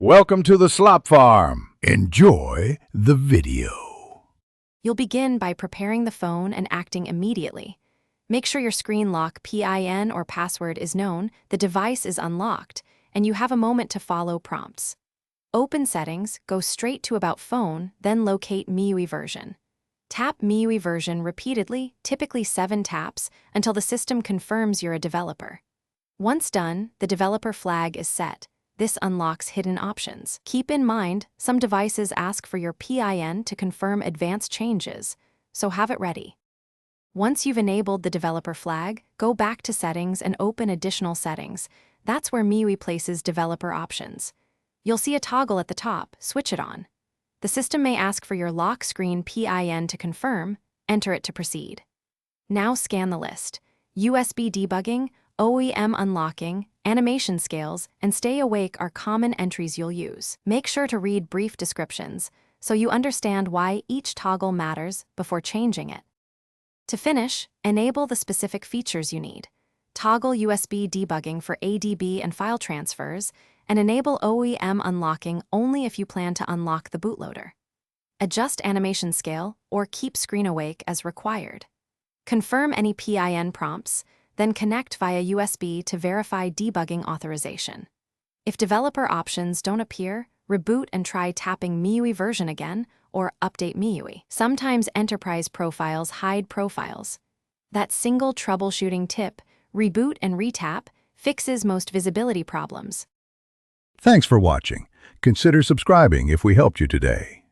Welcome to the Slop Farm. Enjoy the video. You'll begin by preparing the phone and acting immediately. Make sure your screen lock PIN or password is known, the device is unlocked, and you have a moment to follow prompts. Open Settings, go straight to About Phone, then locate MIUI version. Tap MIUI version repeatedly, typically 7 taps, until the system confirms you're a developer. Once done, the developer flag is set. This unlocks hidden options. Keep in mind, some devices ask for your PIN to confirm advanced changes, so have it ready. Once you've enabled the developer flag, go back to Settings and open Additional Settings. That's where MIUI places developer options. You'll see a toggle at the top, switch it on. The system may ask for your lock screen PIN to confirm, enter it to proceed. Now scan the list. USB debugging, OEM unlocking, animation scales, and stay awake are common entries you'll use. Make sure to read brief descriptions so you understand why each toggle matters before changing it. To finish, enable the specific features you need. Toggle USB debugging for ADB and file transfers, and enable OEM unlocking only if you plan to unlock the bootloader. Adjust animation scale or keep screen awake as required. Confirm any PIN prompts, then connect via USB to verify debugging authorization. If developer options don't appear, reboot and try tapping MIUI version again or update MIUI. Sometimes enterprise profiles hide profiles. That single troubleshooting tip, reboot and retap, fixes most visibility problems. Thanks for watching. Consider subscribing if we helped you today.